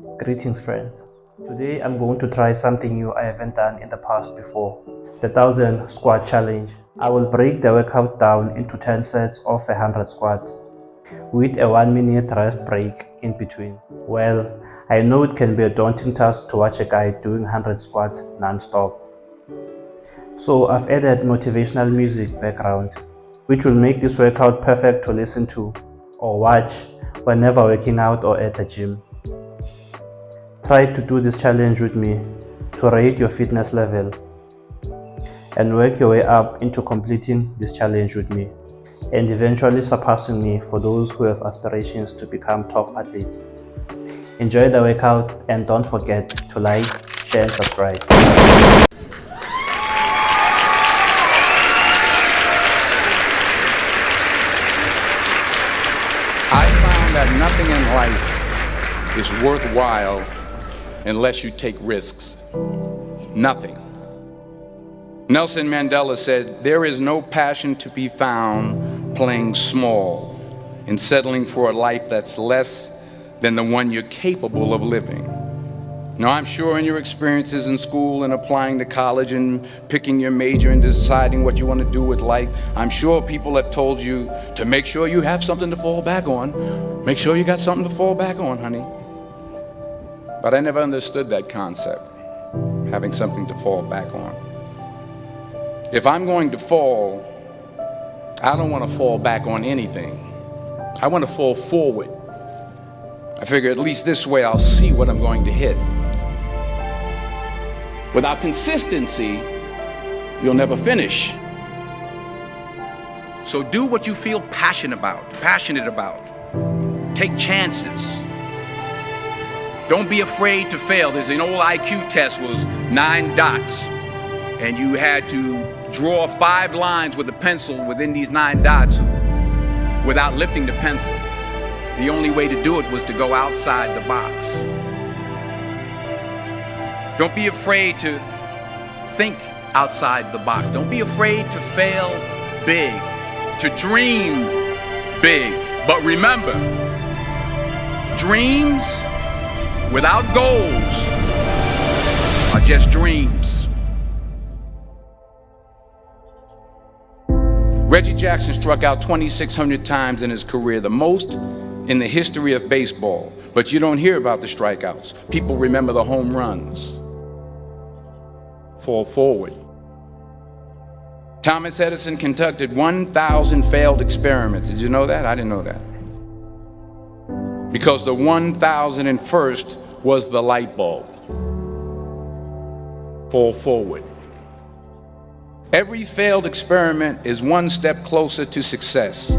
Greetings, friends. Today I'm going to try something new I haven't done in the past before, the 1000 squat challenge. I will break the workout down into 10 sets of 100 squats with a 1 minute rest break in between. Well, I know it can be a daunting task to watch a guy doing 100 squats non-stop. So I've added motivational music background, which will make this workout perfect to listen to or watch whenever working out or at the gym. Try to do this challenge with me to rate your fitness level and work your way up into completing this challenge with me and eventually surpassing me for those who have aspirations to become top athletes. Enjoy the workout and don't forget to like, share and subscribe. I found that nothing in life is worthwhile unless you take risks. Nothing. Nelson Mandela said, "There is no passion to be found playing small and settling for a life that's less than the one you're capable of living." Now, I'm sure in your experiences in school and applying to college and picking your major and deciding what you want to do with life, I'm sure people have told you to make sure you have something to fall back on. Make sure you got something to fall back on, honey. But I never understood that concept, having something to fall back on. If I'm going to fall, I don't want to fall back on anything. I want to fall forward. I figure at least this way I'll see what I'm going to hit. Without consistency, you'll never finish. So do what you feel passionate about. Take chances. Don't be afraid to fail. There's an old IQ test, was 9 dots, and you had to draw 5 lines with a pencil within these 9 dots without lifting the pencil. The only way to do it was to go outside the box. Don't be afraid to think outside the box. Don't be afraid to fail big, to dream big. But remember, dreams without goals are just dreams. Reggie Jackson struck out 2,600 times in his career, the most in the history of baseball. But you don't hear about the strikeouts. People remember the home runs. Fall forward. Thomas Edison conducted 1,000 failed experiments. Did you know that? I didn't know that. Because the 1,001st was the light bulb. Fall forward. Every failed experiment is one step closer to success.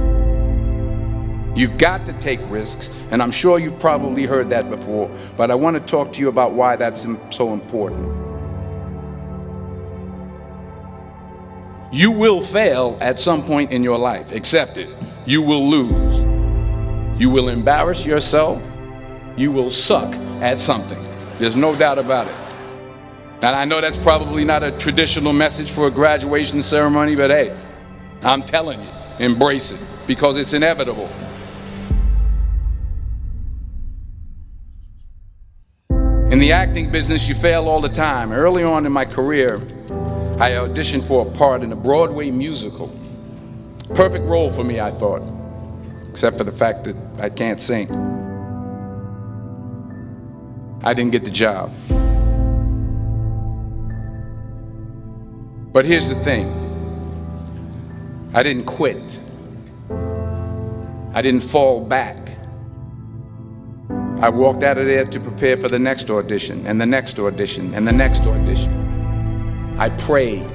You've got to take risks, and I'm sure you've probably heard that before, but I want to talk to you about why that's so important. You will fail at some point in your life. Accept it. You will lose. You will embarrass yourself. You will suck at something. There's no doubt about it. And I know that's probably not a traditional message for a graduation ceremony, but hey, I'm telling you, embrace it, because it's inevitable. In the acting business, you fail all the time. Early on in my career, I auditioned for a part in a Broadway musical. Perfect role for me, I thought, except for the fact that I can't sing. I didn't get the job. But here's the thing. I didn't quit. I didn't fall back. I walked out of there to prepare for the next audition, and the next audition, and the next audition. I prayed.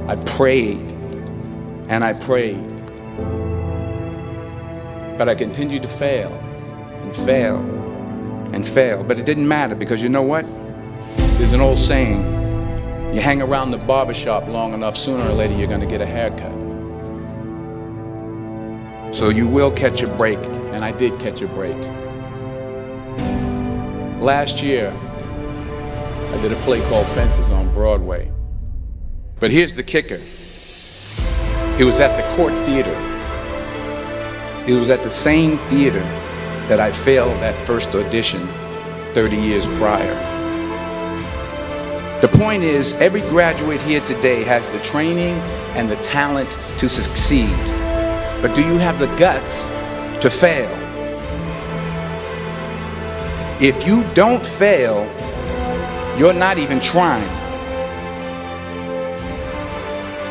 I prayed. And I prayed. But I continued to fail, and fail, and fail. But it didn't matter, because you know what? There's an old saying, you hang around the barbershop long enough, sooner or later you're going to get a haircut. So you will catch a break, and I did catch a break. Last year, I did a play called Fences on Broadway. But here's the kicker. It was at the Court Theater. It was at the same theater that I failed that first audition 30 years prior. The point is, every graduate here today has the training and the talent to succeed. But do you have the guts to fail? If you don't fail, you're not even trying.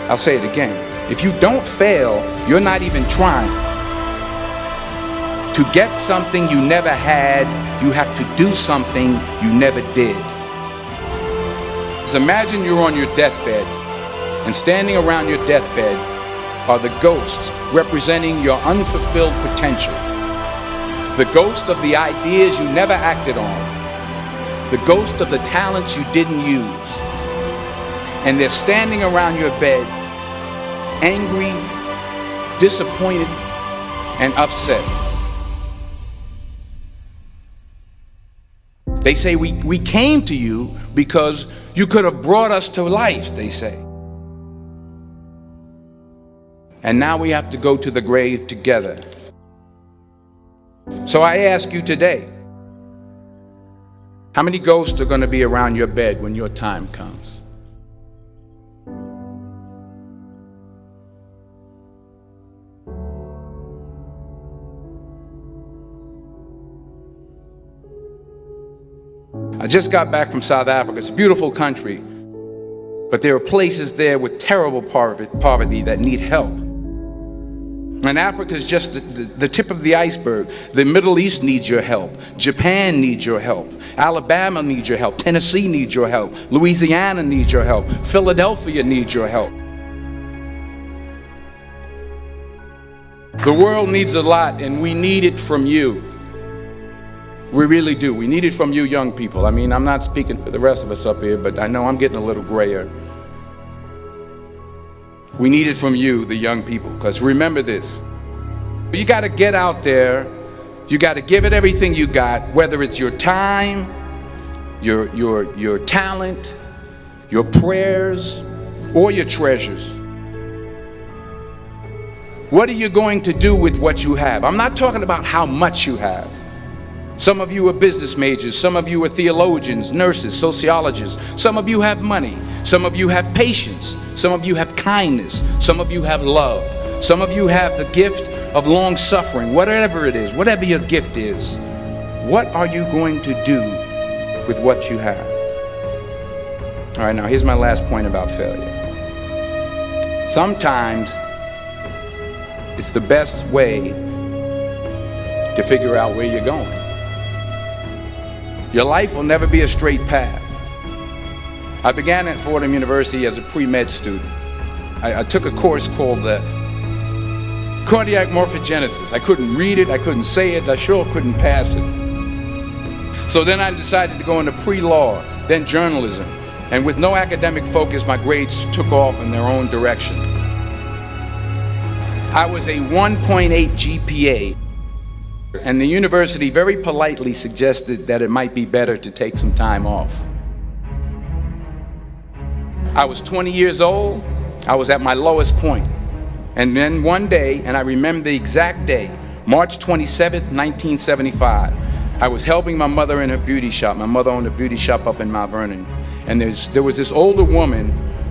I'll say it again. If you don't fail, you're not even trying. To get something you never had, you have to do something you never did. So imagine you're on your deathbed, and standing around your deathbed are the ghosts representing your unfulfilled potential. The ghost of the ideas you never acted on. The ghost of the talents you didn't use. And they're standing around your bed, angry, disappointed, and upset. They say, we came to you because you could have brought us to life, they say. And now we have to go to the grave together. So I ask you today, how many ghosts are going to be around your bed when your time comes? I just got back from South Africa. It's a beautiful country, but there are places there with terrible poverty that need help. And Africa is just the tip of the iceberg. The Middle East needs your help. Japan needs your help. Alabama needs your help. Tennessee needs your help. Louisiana needs your help. Philadelphia needs your help. The world needs a lot, and we need it from you. We really do. We need it from you young people. I mean, I'm not speaking for the rest of us up here, but I know I'm getting a little grayer. We need it from you, the young people, because remember this. You got to get out there. You got to give it everything you got, whether it's your time, your talent, your prayers, or your treasures. What are you going to do with what you have? I'm not talking about how much you have. Some of you are business majors, some of you are theologians, nurses, sociologists. Some of you have money, some of you have patience, some of you have kindness, some of you have love. Some of you have the gift of long suffering, whatever it is, whatever your gift is. What are you going to do with what you have? All right, now here's my last point about failure. Sometimes it's the best way to figure out where you're going. Your life will never be a straight path. I began at Fordham University as a pre-med student. I took a course called cardiac morphogenesis. I couldn't read it, I couldn't say it, I sure couldn't pass it. So then I decided to go into pre-law, then journalism. And with no academic focus, my grades took off in their own direction. I was a 1.8 GPA. And the university very politely suggested that it might be better to take some time off. I was 20 years old. I was at my lowest point. And then one day, and I remember the exact day, March 27th, 1975, I was helping my mother in her beauty shop. My mother owned a beauty shop up in Mount Vernon. And there was this older woman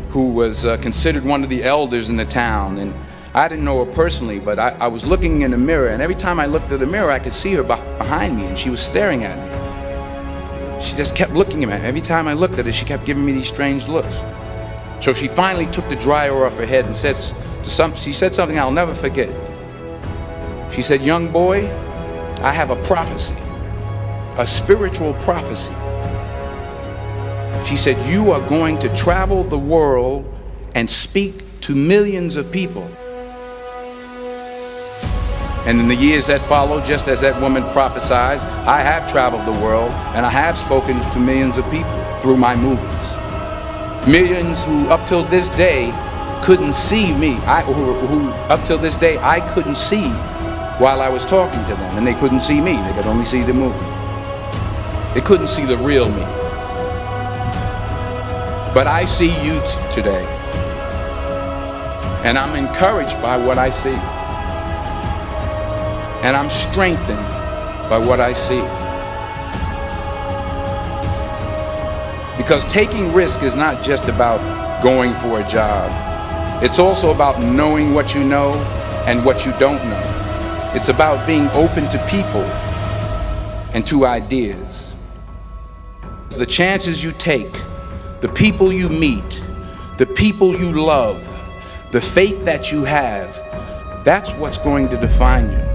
who was considered one of the elders in the town. And I didn't know her personally, but I was looking in the mirror, and every time I looked at the mirror, I could see her behind me, and she was staring at me. She just kept looking at me. Every time I looked at her, she kept giving me these strange looks. So she finally took the dryer off her head and she said something I'll never forget. She said, "Young boy, I have a prophecy, a spiritual prophecy." She said, "You are going to travel the world and speak to millions of people." And in the years that followed, just as that woman prophesied, I have traveled the world and I have spoken to millions of people through my movies. Millions who up till this day couldn't see me, who up till this day I couldn't see while I was talking to them, and they couldn't see me, they could only see the movie. They couldn't see the real me. But I see you today, and I'm encouraged by what I see. And I'm strengthened by what I see. Because taking risk is not just about going for a job. It's also about knowing what you know and what you don't know. It's about being open to people and to ideas. The chances you take, the people you meet, the people you love, the faith that you have, that's what's going to define you.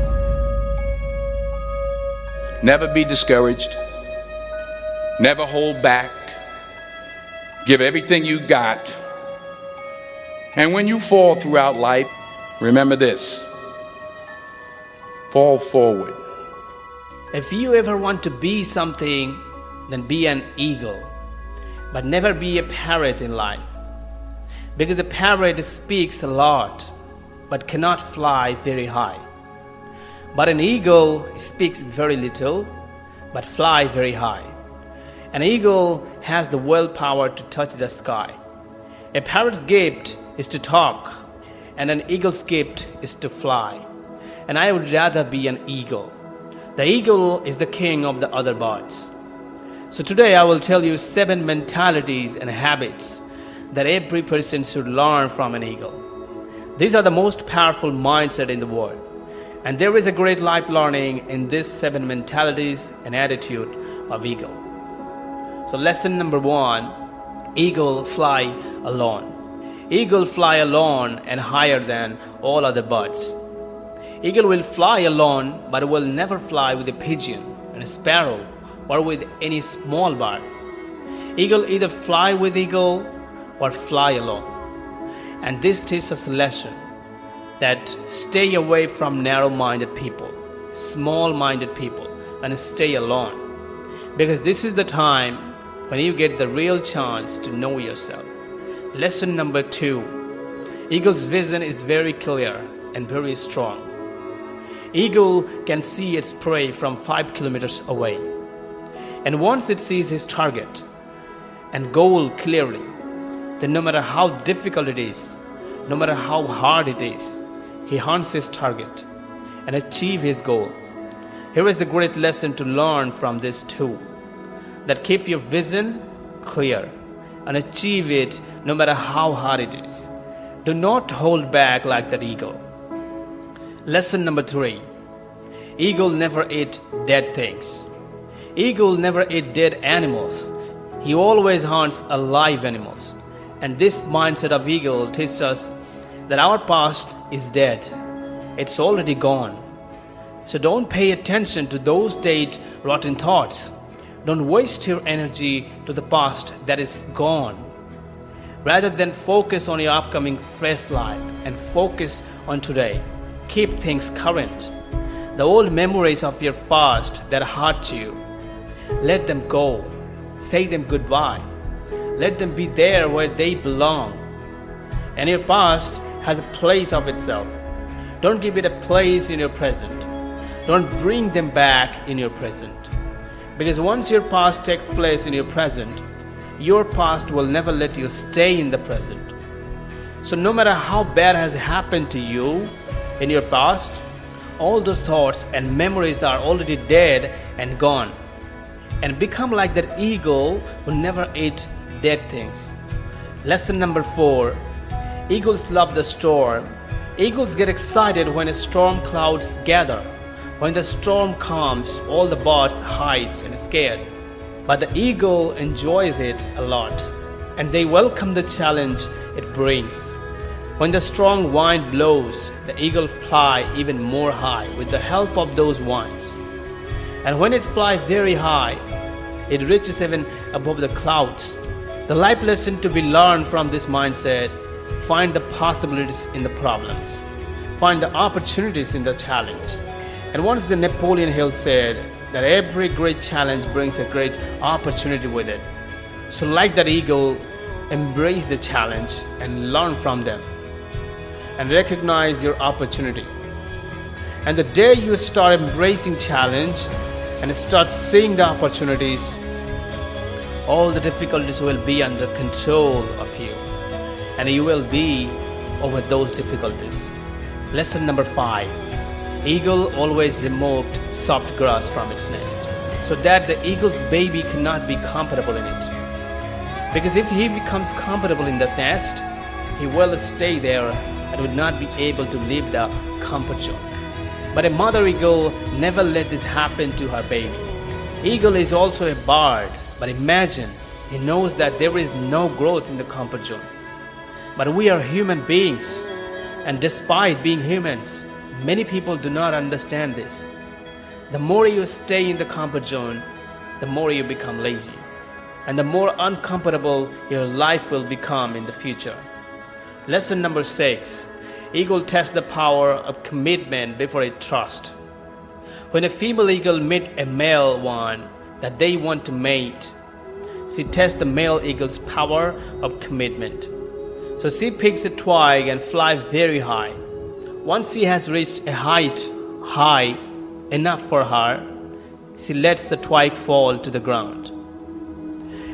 Never be discouraged. Never hold back. Give everything you got. And when you fall throughout life, remember this: fall forward. If you ever want to be something, then be an eagle. But never be a parrot in life. Because the parrot speaks a lot, but cannot fly very high. But an eagle speaks very little, but fly very high. An eagle has the willpower to touch the sky. A parrot's gift is to talk, and an eagle's gift is to fly. And I would rather be an eagle. The eagle is the king of the other birds. So today I will tell you 7 mentalities and habits that every person should learn from an eagle. These are the most powerful mindset in the world. And there is a great life learning in these 7 mentalities and attitude of eagle. So lesson number 1, eagle fly alone. Eagle fly alone and higher than all other birds. Eagle will fly alone, but will never fly with a pigeon and a sparrow or with any small bird. Eagle either fly with eagle or fly alone. And this teaches us a lesson that stay away from narrow-minded people, small-minded people, and stay alone. Because this is the time when you get the real chance to know yourself. Lesson number 2. Eagle's vision is very clear and very strong. Eagle can see its prey from 5 kilometers away. And once it sees his target and goal clearly, then no matter how difficult it is, no matter how hard it is, he hunts his target and achieves his goal. Here is the great lesson to learn from this too, that keep your vision clear and achieve it no matter how hard it is. Do not hold back like that eagle. Lesson number 3. Eagle never eat dead things. Eagle never eat dead animals. He always hunts alive animals. And this mindset of eagle teaches us that our past is dead. It's already gone. So don't pay attention to those dead, rotten thoughts. Don't waste your energy to the past that is gone. Rather than focus on your upcoming fresh life and focus on today. Keep things current. The old memories of your past that hurt you, let them go. Say them goodbye. Let them be there where they belong. And your past has a place of itself. Don't give it a place in your present. Don't bring them back in your present. Because once your past takes place in your present, your past will never let you stay in the present. So no matter how bad has happened to you in your past, all those thoughts and memories are already dead and gone. And become like that eagle who never ate dead things. Lesson number 4. Eagles love the storm. Eagles get excited when storm clouds gather. When the storm comes, all the birds hides and scared. But the eagle enjoys it a lot, and they welcome the challenge it brings. When the strong wind blows, the eagle fly even more high with the help of those winds. And when it flies very high, it reaches even above the clouds. The life lesson to be learned from this mindset: find the possibilities in the problems. Find the opportunities in the challenge. And once the Napoleon Hill said that every great challenge brings a great opportunity with it. So like that eagle, embrace the challenge and learn from them. And recognize your opportunity. And the day you start embracing challenge and start seeing the opportunities, all the difficulties will be under control of you. And you will be over those difficulties. Lesson number 5. Eagle always removed soft grass from its nest, so that the eagle's baby cannot be comfortable in it. Because if he becomes comfortable in that nest, he will stay there and would not be able to leave the comfort zone. But a mother eagle never let this happen to her baby. Eagle is also a bird, but imagine, he knows that there is no growth in the comfort zone. But we are human beings, and despite being humans, many people do not understand this. The more you stay in the comfort zone, the more you become lazy, and the more uncomfortable your life will become in the future. Lesson number 6. Eagle tests the power of commitment before it trusts. When a female eagle meets a male one that they want to mate, she tests the male eagle's power of commitment. So she picks a twig and flies very high. Once she has reached a height high enough for her, she lets the twig fall to the ground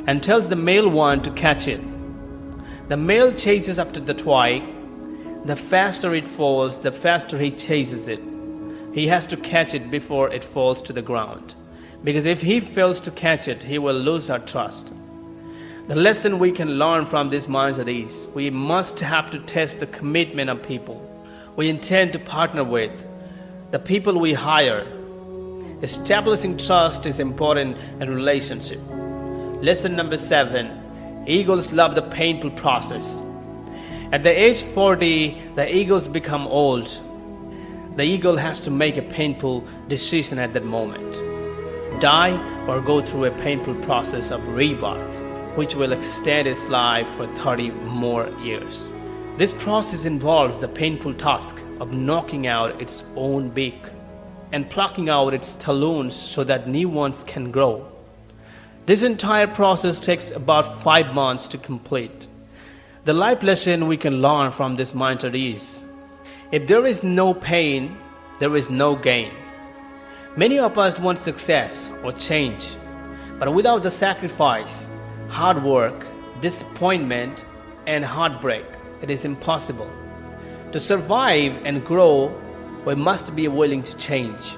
and tells the male one to catch it. The male chases after the twig. The faster it falls, the faster he chases it. He has to catch it before it falls to the ground, because if he fails to catch it, he will lose our trust. The lesson we can learn from this mindset is we must have to test the commitment of people we intend to partner with, the people we hire. Establishing trust is important in relationship. Lesson number 7. Eagles love the painful process. At the age 40, the eagles become old. The eagle has to make a painful decision at that moment. Die or go through a painful process of rebirth, which will extend its life for 30 more years. This process involves the painful task of knocking out its own beak and plucking out its talons so that new ones can grow. This entire process takes about 5 months to complete. The life lesson we can learn from this mindset is, if there is no pain, there is no gain. Many of us want success or change, but without the sacrifice, hard work, disappointment, and heartbreak, it is impossible. To survive and grow, we must be willing to change.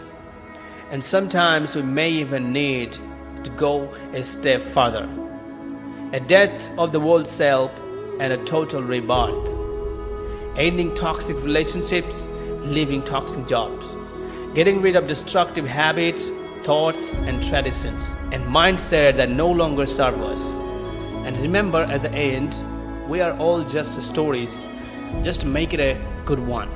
And sometimes we may even need to go a step further. A death of the old self and a total rebirth. Ending toxic relationships, leaving toxic jobs. Getting rid of destructive habits, thoughts, and traditions, and mindset that no longer serve us. And remember, at the end, we are all just stories. Just make it a good one.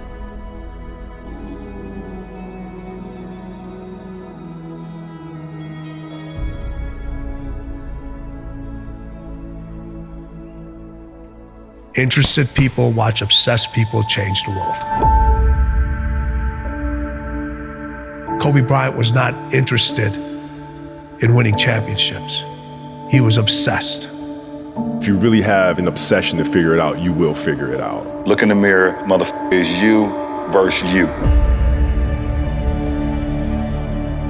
Interested people watch obsessed people change the world. Kobe Bryant was not interested in winning championships. He was obsessed. If you really have an obsession to figure it out, you will figure it out. Look in the mirror, motherfucker, is you versus you.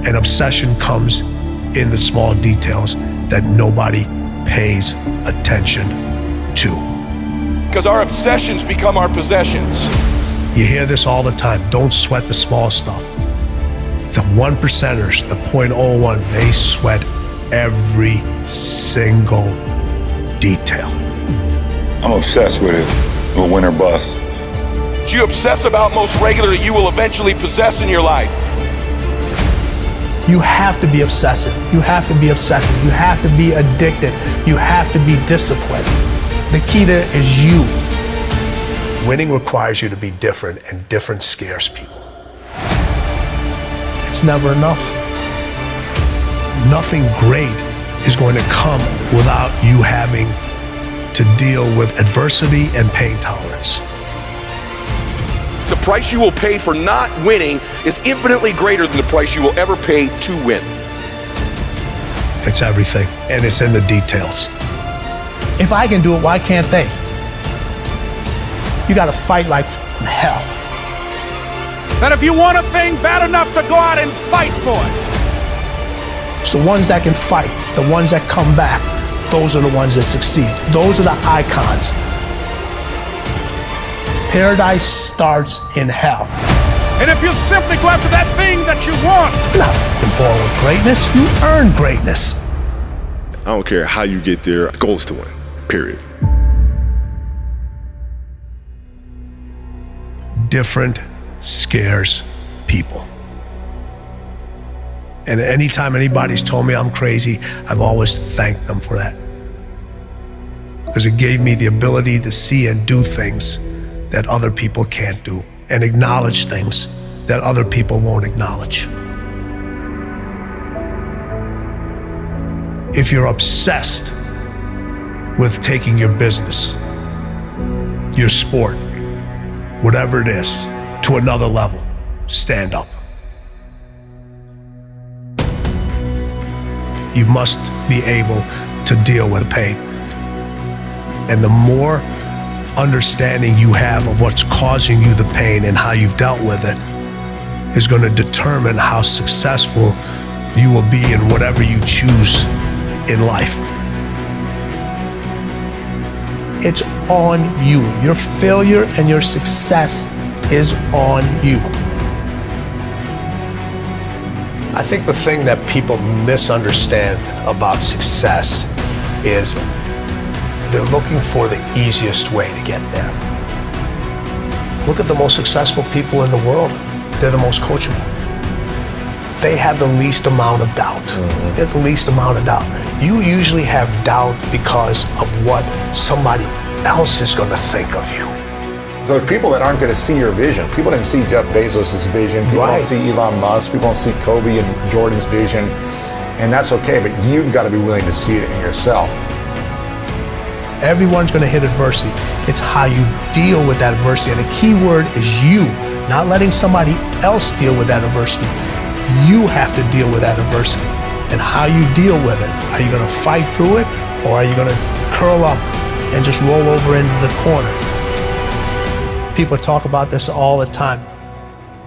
An obsession comes in the small details that nobody pays attention to. Because our obsessions become our possessions. You hear this all the time. Don't sweat the small stuff. The 1%ers, the 0.01, they sweat every single detail. I'm obsessed with it. With win or bust. What you obsess about most regularly, you will eventually possess in your life. You have to be obsessive. You have to be obsessive. You have to be addicted. You have to be disciplined. The key there is you. Winning requires you to be different, and different scares people. It's never enough. Nothing great is going to come without you having to deal with adversity and pain tolerance. The price you will pay for not winning is infinitely greater than the price you will ever pay to win. It's everything, and it's in the details. If I can do it, why can't they? You gotta fight like hell. That if you want a thing bad enough to go out and fight for it. It's the ones that can fight, the ones that come back, those are the ones that succeed. Those are the icons. Paradise starts in hell. And if you simply go after that thing that you want, You're not fucking born with greatness. You earn greatness. I don't care how you get there. The goal is to win, period. Different scares people. And anytime anybody's told me I'm crazy, I've always thanked them for that. Because it gave me the ability to see and do things that other people can't do, and acknowledge things that other people won't acknowledge. If you're obsessed with taking your business, your sport, whatever it is, to another level, stand up. You must be able to deal with pain. And the more understanding you have of what's causing you the pain and how you've dealt with it is going to determine how successful you will be in whatever you choose in life. It's on you. Your failure and your success is on you. I think the thing that people misunderstand about success is they're looking for the easiest way to get there. Look at the most successful people in the world. They're the most coachable. They have the least amount of doubt. They have the least amount of doubt. You usually have doubt because of what somebody else is going to think of you. So people that aren't going to see your vision, people didn't see Jeff Bezos' vision, people don't see Elon Musk, people don't see Kobe and Jordan's vision, and that's okay, but you've got to be willing to see it in yourself. Everyone's going to hit adversity. It's how you deal with that adversity. And the key word is you, not letting somebody else deal with that adversity. You have to deal with that adversity. And how you deal with it. Are you going to fight through it, or are you going to curl up and just roll over into the corner? People talk about this all the time.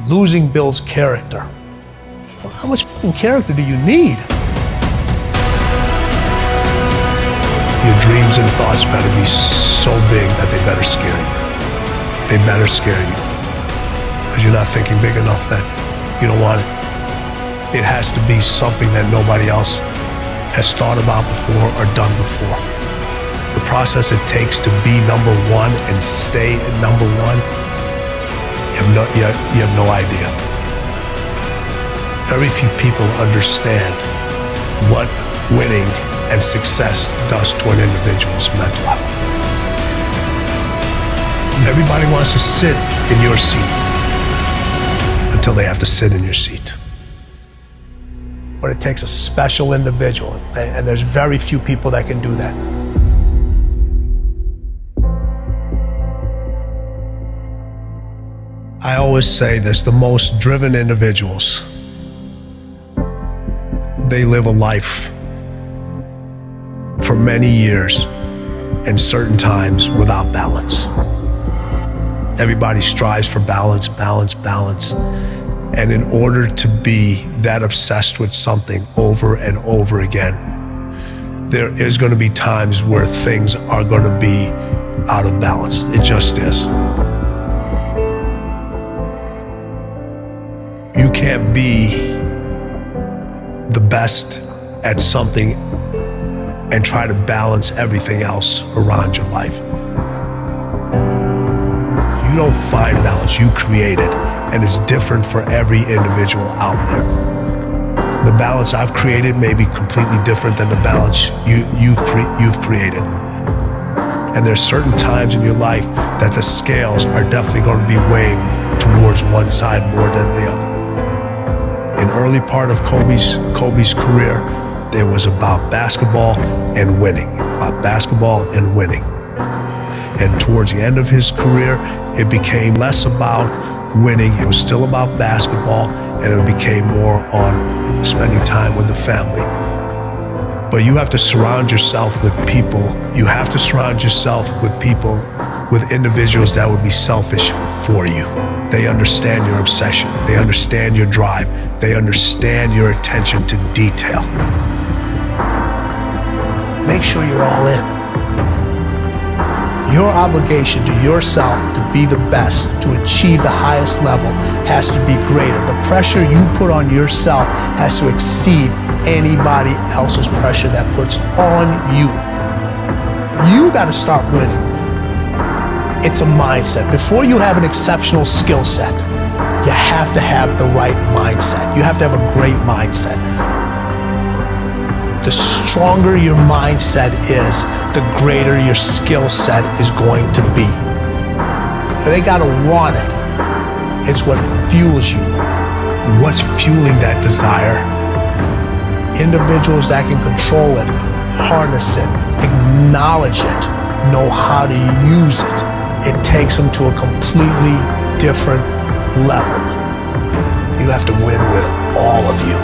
Losing builds character. Well, how much fucking character do you need? Your dreams and thoughts better be so big that they better scare you. They better scare you. Because you're not thinking big enough then. You don't want it. It has to be something that nobody else has thought about before or done before. The process it takes to be number one and stay at number one, you have no idea. Very few people understand what winning and success does to an individual's mental health. Everybody wants to sit in your seat until they have to sit in your seat. But it takes a special individual, and there's very few people that can do that. I always say this, the most driven individuals, they live a life for many years and certain times without balance. Everybody strives for balance, balance, balance. And in order to be that obsessed with something over and over again, there is going to be times where things are going to be out of balance. It just is. You can't be the best at something and try to balance everything else around your life. You don't find balance, you create it, and it's different for every individual out there. The balance I've created may be completely different than the balance you've created. And there's certain times in your life that the scales are definitely going to be weighing towards one side more than the other. In early part of Kobe's career, it was about basketball and winning, about basketball and winning. And towards the end of his career, it became less about winning. It was still about basketball, and it became more on spending time with the family. But you have to surround yourself with people. You have to surround yourself with people, with individuals that would be selfish for you. They understand your obsession. They understand your drive. They understand your attention to detail. Make sure you're all in. Your obligation to yourself to be the best, to achieve the highest level, has to be greater. The pressure you put on yourself has to exceed anybody else's pressure that puts on you. You got to start winning. It's a mindset. Before you have an exceptional skill set, you have to have the right mindset. You have to have a great mindset. The stronger your mindset is, the greater your skill set is going to be. They gotta want it. It's what fuels you. What's fueling that desire? Individuals that can control it, harness it, acknowledge it, know how to use it. It takes them to a completely different level. You have to win with all of you.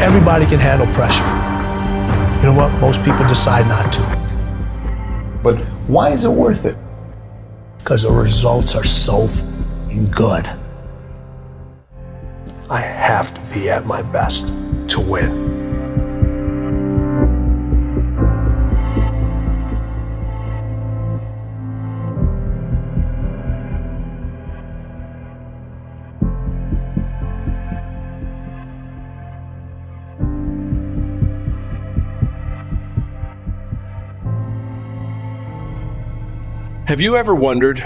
Everybody can handle pressure. You know what? Most people decide not to. But why is it worth it? Because the results are so good. I have to be at my best to win. Have you ever wondered,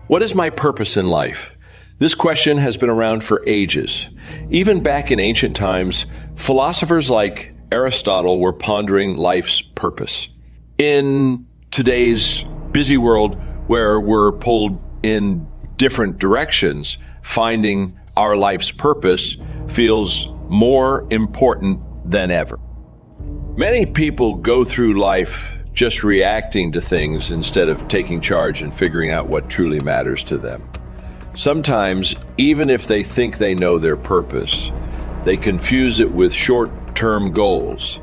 what is my purpose in life? This question has been around for ages. Even back in ancient times, philosophers like Aristotle were pondering life's purpose. In today's busy world where we're pulled in different directions, finding our life's purpose feels more important than ever. Many people go through life just reacting to things instead of taking charge and figuring out what truly matters to them. Sometimes, even if they think they know their purpose, they confuse it with short-term goals.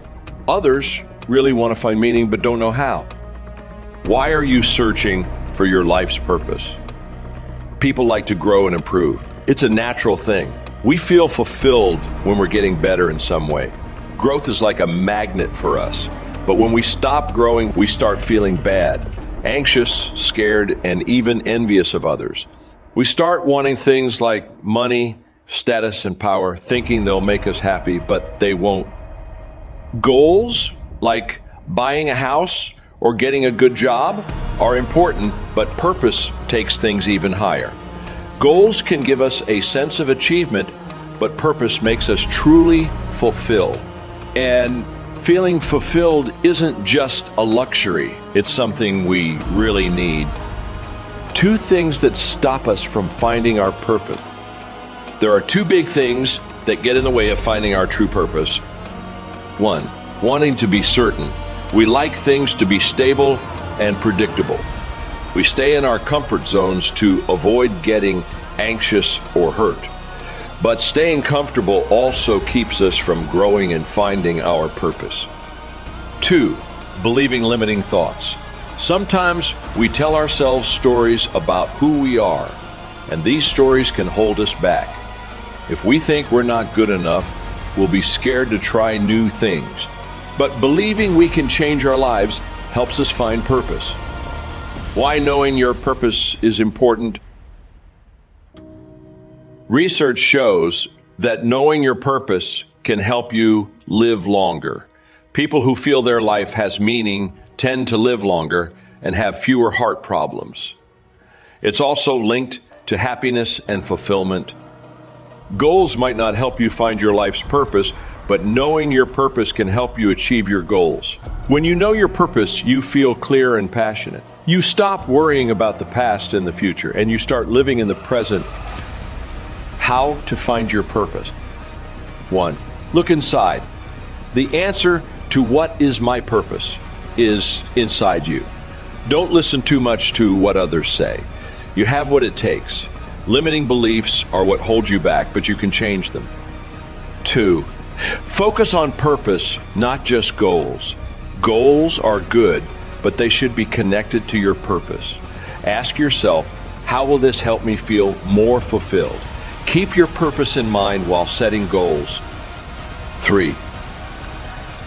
Others really want to find meaning but don't know how. Why are you searching for your life's purpose? People like to grow and improve. It's a natural thing. We feel fulfilled when we're getting better in some way. Growth is like a magnet for us. But when we stop growing, we start feeling bad, anxious, scared, and even envious of others. We start wanting things like money, status, and power, thinking they'll make us happy, but they won't. Goals, like buying a house or getting a good job, are important, but purpose takes things even higher. Goals can give us a sense of achievement, but purpose makes us truly fulfilled. And feeling fulfilled isn't just a luxury, it's something we really need. Two things that stop us from finding our purpose. There are two big things that get in the way of finding our true purpose. One, wanting to be certain. We like things to be stable and predictable. We stay in our comfort zones to avoid getting anxious or hurt. But staying comfortable also keeps us from growing and finding our purpose. Two, believing limiting thoughts. Sometimes we tell ourselves stories about who we are, and these stories can hold us back. If we think we're not good enough, we'll be scared to try new things. But believing we can change our lives helps us find purpose. Why knowing your purpose is important? Research shows that knowing your purpose can help you live longer. People who feel their life has meaning tend to live longer and have fewer heart problems. It's also linked to happiness and fulfillment. Goals might not help you find your life's purpose, but knowing your purpose can help you achieve your goals. When you know your purpose, you feel clear and passionate. You stop worrying about the past and the future, and you start living in the present. How to find your purpose? 1. Look inside. The answer to what is my purpose is inside you. Don't listen too much to what others say. You have what it takes. Limiting beliefs are what hold you back, but you can change them. 2. Focus on purpose, not just goals. Goals are good, but they should be connected to your purpose. Ask yourself, how will this help me feel more fulfilled? Keep your purpose in mind while setting goals. 3.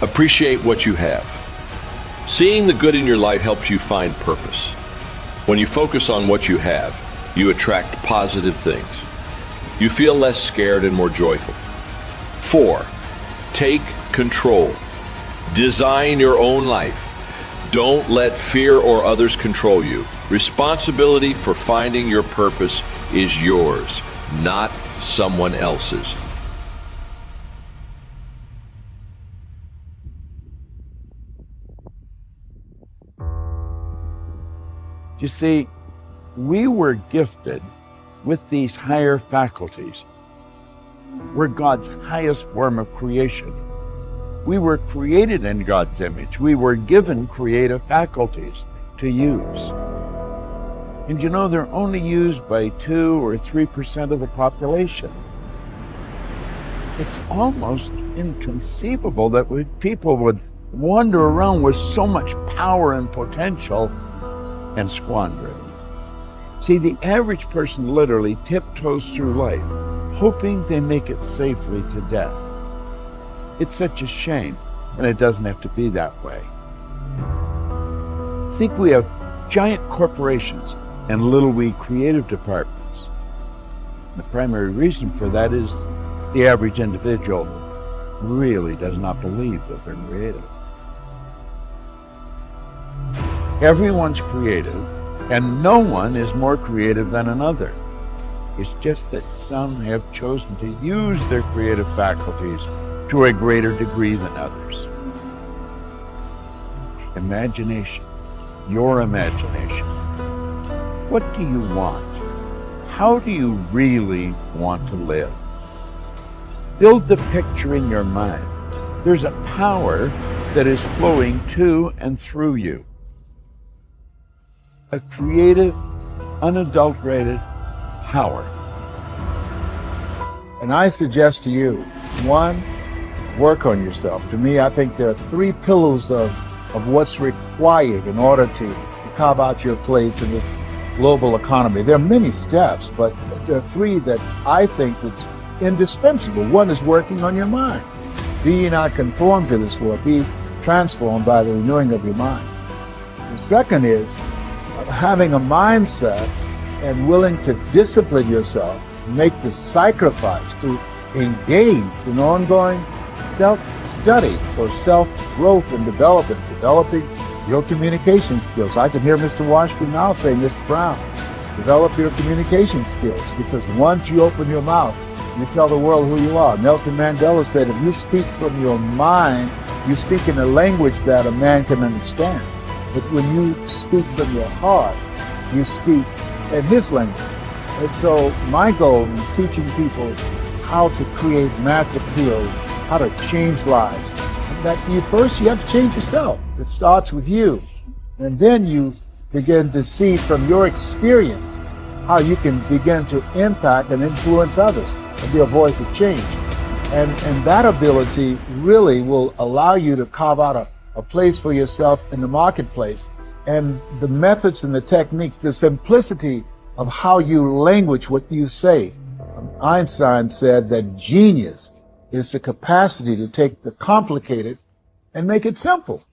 Appreciate what you have. Seeing the good in your life helps you find purpose. When you focus on what you have, you attract positive things. You feel less scared and more joyful. 4, take control. Design your own life. Don't let fear or others control you. Responsibility for finding your purpose is yours, not someone else's. You see, we were gifted with these higher faculties. We're God's highest form of creation. We were created in God's image. We were given creative faculties to use. And you know, they're only used by 2 or 3% of the population. It's almost inconceivable that people would wander around with so much power and potential and squander it. See, the average person literally tiptoes through life, hoping they make it safely to death. It's such a shame, and it doesn't have to be that way. I think we have giant corporations and little wee creative departments. The primary reason for that is the average individual really does not believe that they're creative. Everyone's creative, and no one is more creative than another. It's just that some have chosen to use their creative faculties to a greater degree than others. Imagination, your imagination. What do you want? How do you really want to live? Build the picture in your mind. There's a power that is flowing to and through you. A creative, unadulterated power. And I suggest to you, 1, work on yourself. To me, I think there are 3 pillars of what's required in order to carve out your place in this global economy. There are many steps, but there are 3 that I think it's indispensable. 1 is working on your mind. Be ye not conformed to this world, be transformed by the renewing of your mind. The second is having a mindset and willing to discipline yourself, make the sacrifice to engage in ongoing self-study for self-growth and developing your communication skills. I can hear Mr. Washington now say, Mr. Brown, develop your communication skills, because once you open your mouth, you tell the world who you are. Nelson Mandela said, if you speak from your mind, you speak in a language that a man can understand. But when you speak from your heart, you speak in his language. And so my goal in teaching people how to create mass appeal, how to change lives, that you have to change yourself. It starts with you. And then you begin to see from your experience how you can begin to impact and influence others and be a voice of change. And that ability really will allow you to carve out a place for yourself in the marketplace. And the methods and the techniques, the simplicity of how you language what you say. Einstein said that genius is the capacity to take the complicated and make it simple.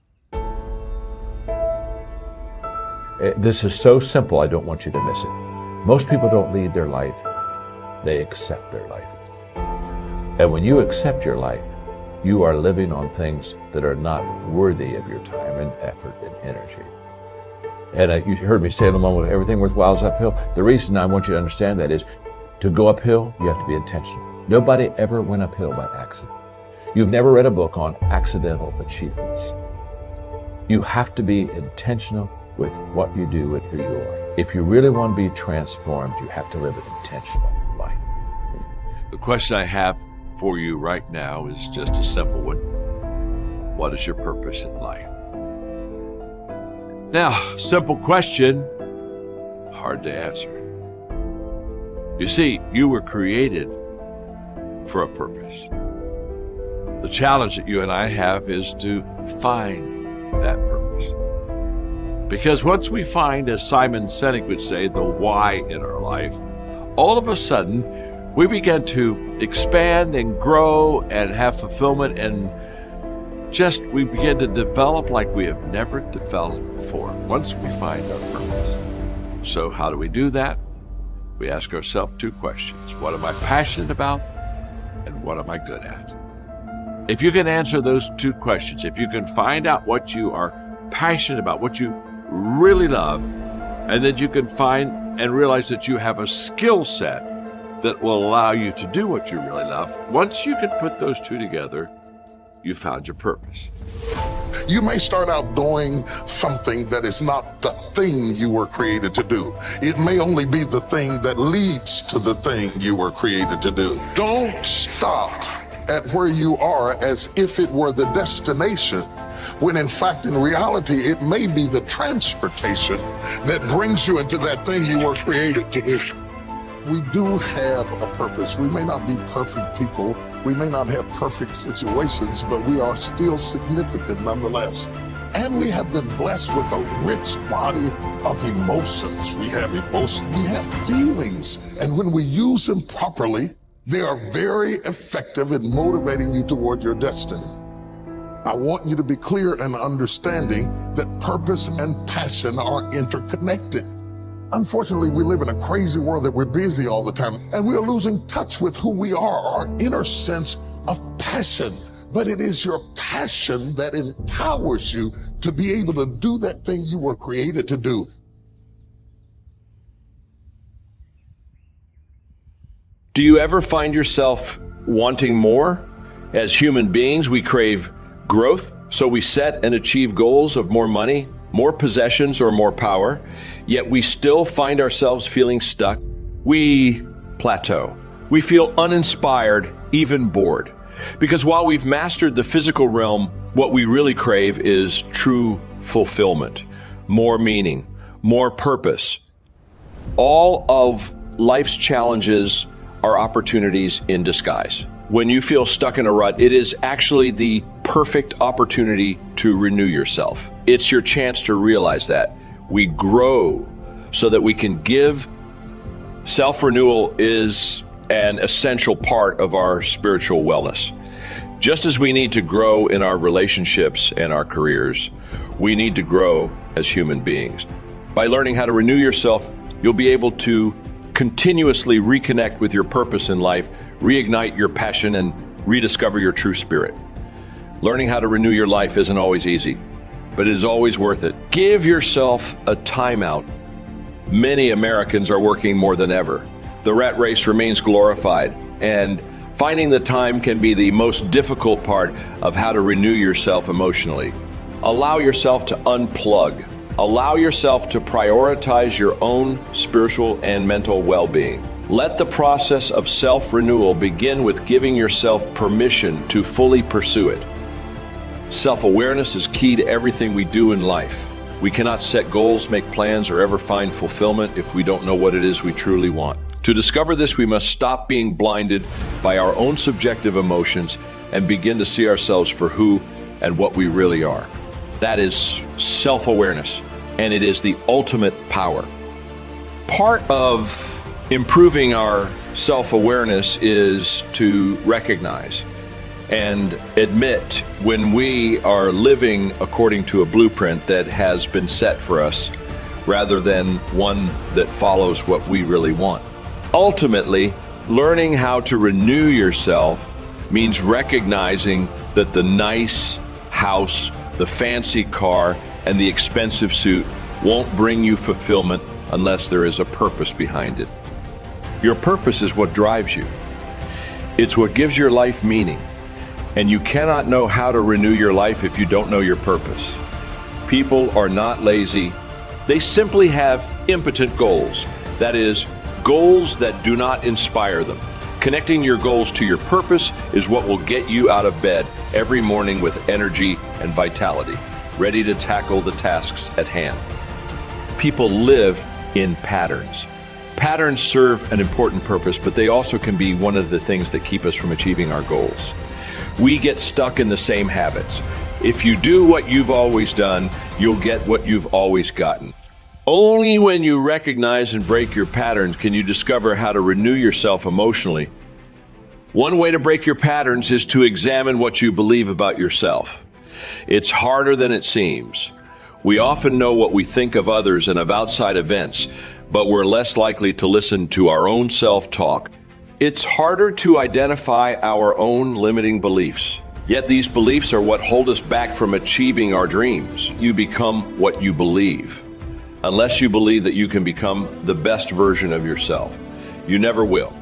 This is so simple, I don't want you to miss it. Most people don't lead their life, they accept their life. And when you accept your life, you are living on things that are not worthy of your time and effort and energy. And you heard me say in a moment, everything worthwhile is uphill. The reason I want you to understand that is, to go uphill, you have to be intentional. Nobody ever went uphill by accident. You've never read a book on accidental achievements. You have to be intentional with what you do and who you are. If you really want to be transformed, you have to live an intentional life. The question I have for you right now is just a simple one. What is your purpose in life? Now, simple question, hard to answer. You see, you were created for a purpose. The challenge that you and I have is to find that purpose. Because once we find, as Simon Sinek would say, the why in our life, all of a sudden, we begin to expand and grow and have fulfillment and we begin to develop like we have never developed before once we find our purpose. So how do we do that? We ask ourselves two questions. What am I passionate about? And what am I good at? If you can answer those two questions, if you can find out what you are passionate about, what you really love, and then you can find and realize that you have a skill set that will allow you to do what you really love, once you can put those two together, you found your purpose. You may start out doing something that is not the thing you were created to do. It may only be the thing that leads to the thing you were created to do. Don't stop at where you are as if it were the destination, when in fact, in reality, it may be the transportation that brings you into that thing you were created to do. We do have a purpose. We may not be perfect people. We may not have perfect situations, but we are still significant nonetheless. And we have been blessed with a rich body of emotions. We have emotions, we have feelings. And when we use them properly, they are very effective in motivating you toward your destiny. I want you to be clear and understanding that purpose and passion are interconnected. Unfortunately, we live in a crazy world that we're busy all the time, and we are losing touch with who we are, our inner sense of passion. But it is your passion that empowers you to be able to do that thing you were created to do. Do you ever find yourself wanting more? As human beings, we crave growth, so we set and achieve goals of more money, more possessions, or more power, yet we still find ourselves feeling stuck. We plateau. We feel uninspired, even bored. Because while we've mastered the physical realm, what we really crave is true fulfillment, more meaning, more purpose. All of life's challenges are opportunities in disguise. When you feel stuck in a rut, it is actually the perfect opportunity to renew yourself. It's your chance to realize that. We grow so that we can give. Self-renewal is an essential part of our spiritual wellness. Just as we need to grow in our relationships and our careers, we need to grow as human beings. By learning how to renew yourself, you'll be able to continuously reconnect with your purpose in life, reignite your passion, and rediscover your true spirit. Learning how to renew your life isn't always easy, but it is always worth it. Give yourself a timeout. Many Americans are working more than ever. The rat race remains glorified, and finding the time can be the most difficult part of how to renew yourself emotionally. Allow yourself to unplug. Allow yourself to prioritize your own spiritual and mental well-being. Let the process of self-renewal begin with giving yourself permission to fully pursue it. Self-awareness is key to everything we do in life. We cannot set goals, make plans, or ever find fulfillment if we don't know what it is we truly want. To discover this, we must stop being blinded by our own subjective emotions and begin to see ourselves for who and what we really are. That is self-awareness, and it is the ultimate power. Part of improving our self-awareness is to recognize and admit when we are living according to a blueprint that has been set for us, rather than one that follows what we really want. Ultimately, learning how to renew yourself means recognizing that the nice house, the fancy car, and the expensive suit won't bring you fulfillment unless there is a purpose behind it. Your purpose is what drives you. It's what gives your life meaning. And you cannot know how to renew your life if you don't know your purpose. People are not lazy. They simply have impotent goals. That is, goals that do not inspire them. Connecting your goals to your purpose is what will get you out of bed every morning with energy and vitality, ready to tackle the tasks at hand. People live in patterns. Patterns serve an important purpose, but they also can be one of the things that keep us from achieving our goals. We get stuck in the same habits. If you do what you've always done, you'll get what you've always gotten. Only when you recognize and break your patterns can you discover how to renew yourself emotionally. One way to break your patterns is to examine what you believe about yourself. It's harder than it seems. We often know what we think of others and of outside events, but we're less likely to listen to our own self-talk. It's harder to identify our own limiting beliefs. Yet these beliefs are what hold us back from achieving our dreams. You become what you believe. Unless you believe that you can become the best version of yourself, you never will.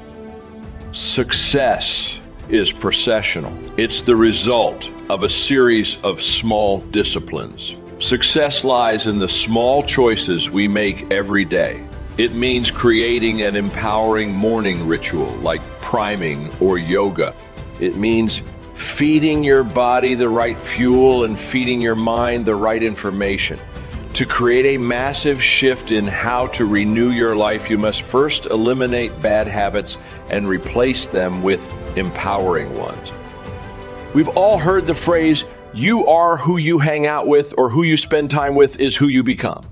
Success is processional. It's the result of a series of small disciplines. Success lies in the small choices we make every day. It means creating an empowering morning ritual like priming or yoga. It means feeding your body the right fuel and feeding your mind the right information. To create a massive shift in how to renew your life, you must first eliminate bad habits and replace them with empowering ones. We've all heard the phrase, you are who you hang out with, or who you spend time with is who you become.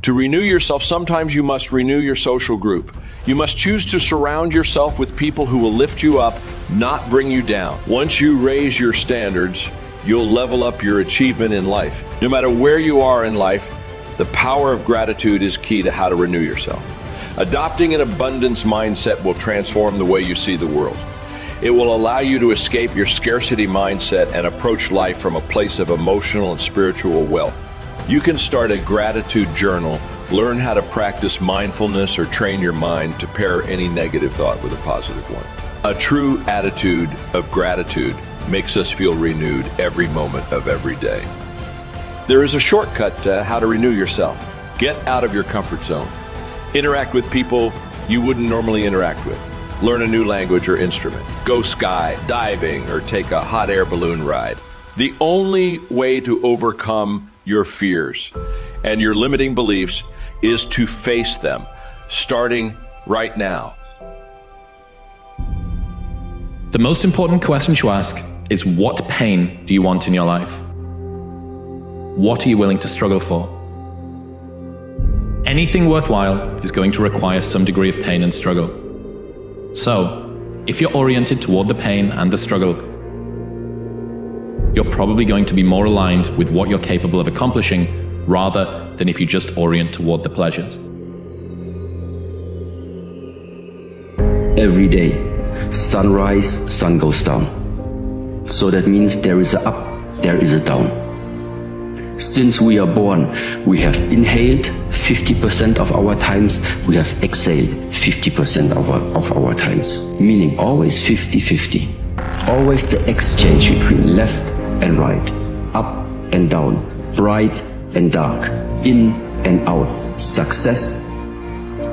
To renew yourself, sometimes you must renew your social group. You must choose to surround yourself with people who will lift you up, not bring you down. Once you raise your standards, you'll level up your achievement in life. No matter where you are in life, the power of gratitude is key to how to renew yourself. Adopting an abundance mindset will transform the way you see the world. It will allow you to escape your scarcity mindset and approach life from a place of emotional and spiritual wealth. You can start a gratitude journal, learn how to practice mindfulness, or train your mind to pair any negative thought with a positive one. A true attitude of gratitude makes us feel renewed every moment of every day. There is a shortcut to how to renew yourself. Get out of your comfort zone. Interact with people you wouldn't normally interact with. Learn a new language or instrument. Go sky diving or take a hot air balloon ride. The only way to overcome your fears and your limiting beliefs is to face them, starting right now. The most important question to ask is, what pain do you want in your life? What are you willing to struggle for? Anything worthwhile is going to require some degree of pain and struggle. So, if you're oriented toward the pain and the struggle, you're probably going to be more aligned with what you're capable of accomplishing rather than if you just orient toward the pleasures. Every day, sunrise, sun goes down. So that means there is a up, there is a down. Since we are born, we have inhaled 50% of our times, we have exhaled 50% of our times. Meaning always 50-50. Always the exchange between left and right, up and down, bright and dark, in and out, success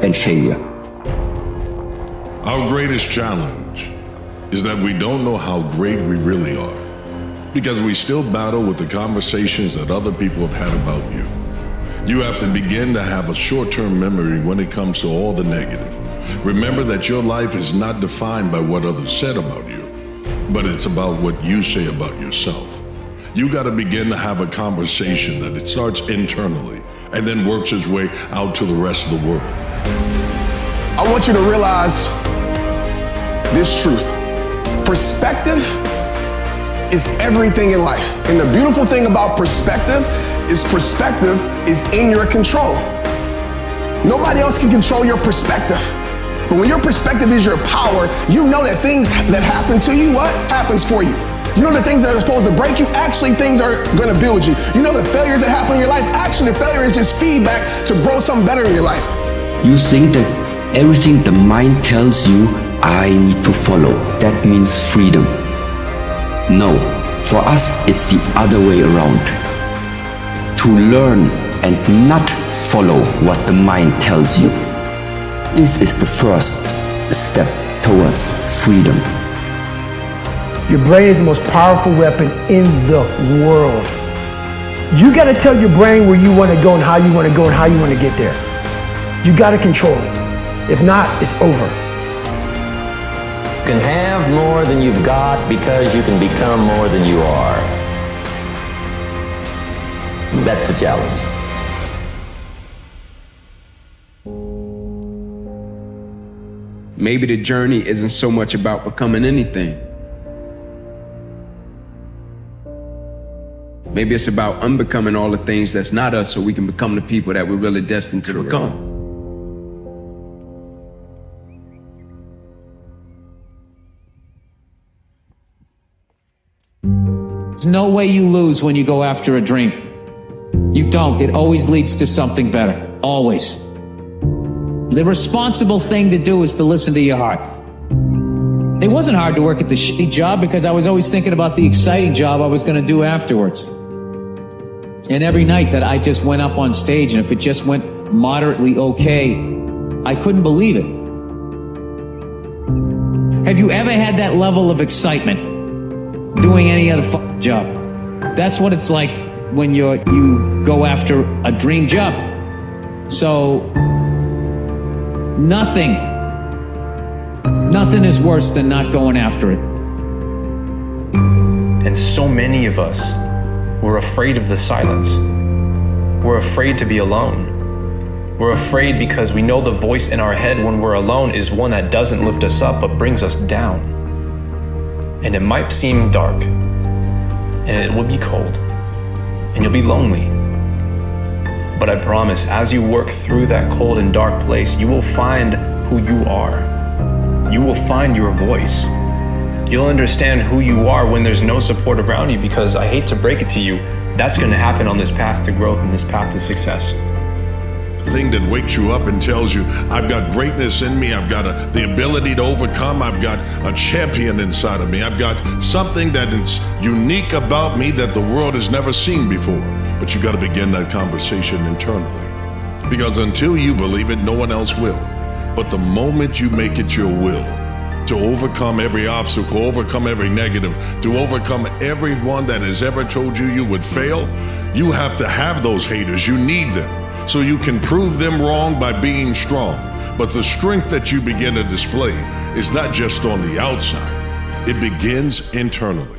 and failure. Our greatest challenge is that we don't know how great we really are, because we still battle with the conversations that other people have had about you. You have to begin to have a short-term memory when it comes to all the negative. Remember that your life is not defined by what others said about you, but it's about what you say about yourself. You got to begin to have a conversation that it starts internally and then works its way out to the rest of the world. I want you to realize this truth. Perspective is everything in life. And the beautiful thing about perspective is in your control. Nobody else can control your perspective. But when your perspective is your power, you know that things that happen to you, what happens for you? You know the things that are supposed to break you, actually things are gonna build you. You know the failures that happen in your life, actually the failure is just feedback to grow something better in your life. You think that everything the mind tells you, I need to follow. That means freedom. No, for us it's the other way around. To learn and not follow what the mind tells you. This is the first step towards freedom. Your brain is the most powerful weapon in the world. You gotta tell your brain where you wanna go and how you wanna go and how you wanna get there. You gotta control it. If not, it's over. You can have more than you've got because you can become more than you are. That's the challenge. Maybe the journey isn't so much about becoming anything. Maybe it's about unbecoming all the things that's not us so we can become the people that we're really destined to become. There's no way you lose when you go after a dream. You don't. It always leads to something better. Always. The responsible thing to do is to listen to your heart. It wasn't hard to work at the shitty job because I was always thinking about the exciting job I was going to do afterwards. And every night that I just went up on stage, and if it just went moderately okay, I couldn't believe it. Have you ever had that level of excitement doing any other job? That's what it's like when you go after a dream job. So nothing is worse than not going after it. And so many of us, we're afraid of the silence. We're afraid to be alone. We're afraid because we know the voice in our head when we're alone is one that doesn't lift us up but brings us down. And it might seem dark, and it will be cold, and you'll be lonely. But I promise, as you work through that cold and dark place, you will find who you are. You will find your voice. You'll understand who you are when there's no support around you, because I hate to break it to you, that's going to happen on this path to growth and this path to success. Thing that wakes you up and tells you, I've got greatness in me, I've got the ability to overcome, I've got a champion inside of me, I've got something that is unique about me that the world has never seen before. But you got to begin that conversation internally, because until you believe it, no one else will. But the moment you make it your will to overcome every obstacle, overcome every negative, to overcome everyone that has ever told you you would fail, you have to have those haters. You need them so you can prove them wrong by being strong. But the strength that you begin to display is not just on the outside, it begins internally.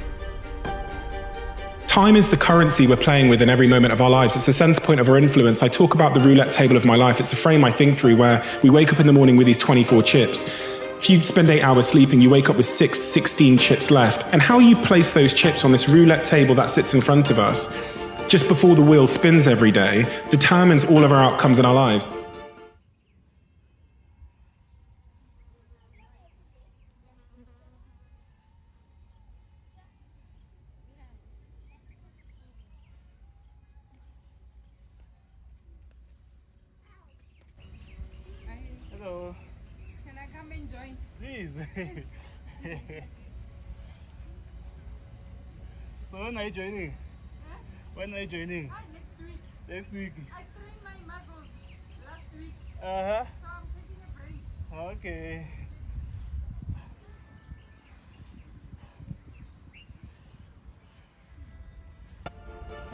Time is the currency we're playing with in every moment of our lives. It's the center point of our influence. I talk about the roulette table of my life. It's the frame I think through, where we wake up in the morning with these 24 chips. If you spend 8 hours sleeping, you wake up with 16 chips left. And how you place those chips on this roulette table that sits in front of us, just before the wheel spins every day, determines all of our outcomes in our lives. Hello. Can I come and join? Please. So when are you joining? Huh? When are you joining? Next week. Next week. I strained my muscles last week. Uh-huh. So I'm taking a break. Okay.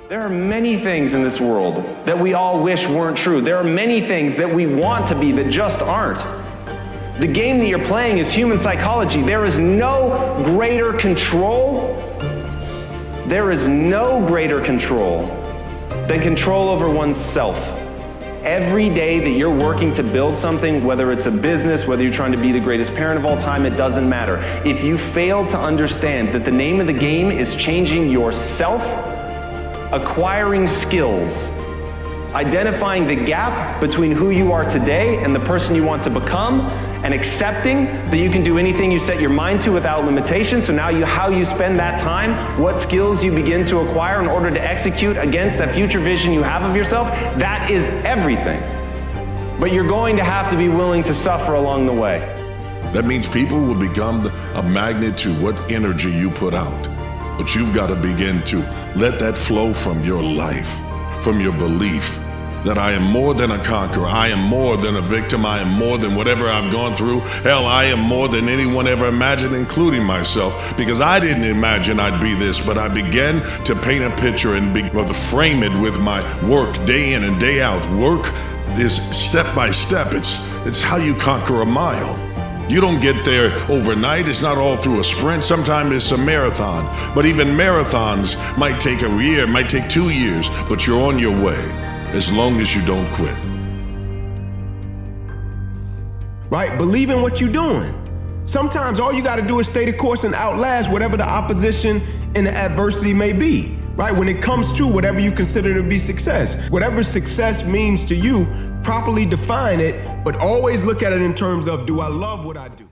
There are many things in this world that we all wish weren't true. There are many things that we want to be that just aren't. The game that you're playing is human psychology. There is no greater control. There is no greater control than control over oneself. Every day that you're working to build something, whether it's a business, whether you're trying to be the greatest parent of all time, it doesn't matter. If you fail to understand that the name of the game is changing yourself, acquiring skills, identifying the gap between who you are today and the person you want to become, and accepting that you can do anything you set your mind to without limitation. So now how you spend that time, what skills you begin to acquire in order to execute against that future vision you have of yourself, that is everything. But you're going to have to be willing to suffer along the way. That means people will become a magnet to what energy you put out. But you've got to begin to let that flow from your life, from your belief that I am more than a conqueror, I am more than a victim, I am more than whatever I've gone through. Hell, I am more than anyone ever imagined, including myself, because I didn't imagine I'd be this, but I began to paint a picture and frame it with my work day in and day out. Work is step by step. It's how you conquer a mile. You don't get there overnight. It's not all through a sprint. Sometimes it's a marathon. But even marathons might take a year, might take 2 years, but you're on your way as long as you don't quit. Right? Believe in what you're doing. Sometimes all you got to do is stay the course and outlast whatever the opposition and the adversity may be. right? When it comes to whatever you consider to be success, whatever success means to you, properly define it, but always look at it in terms of, do I love what I do?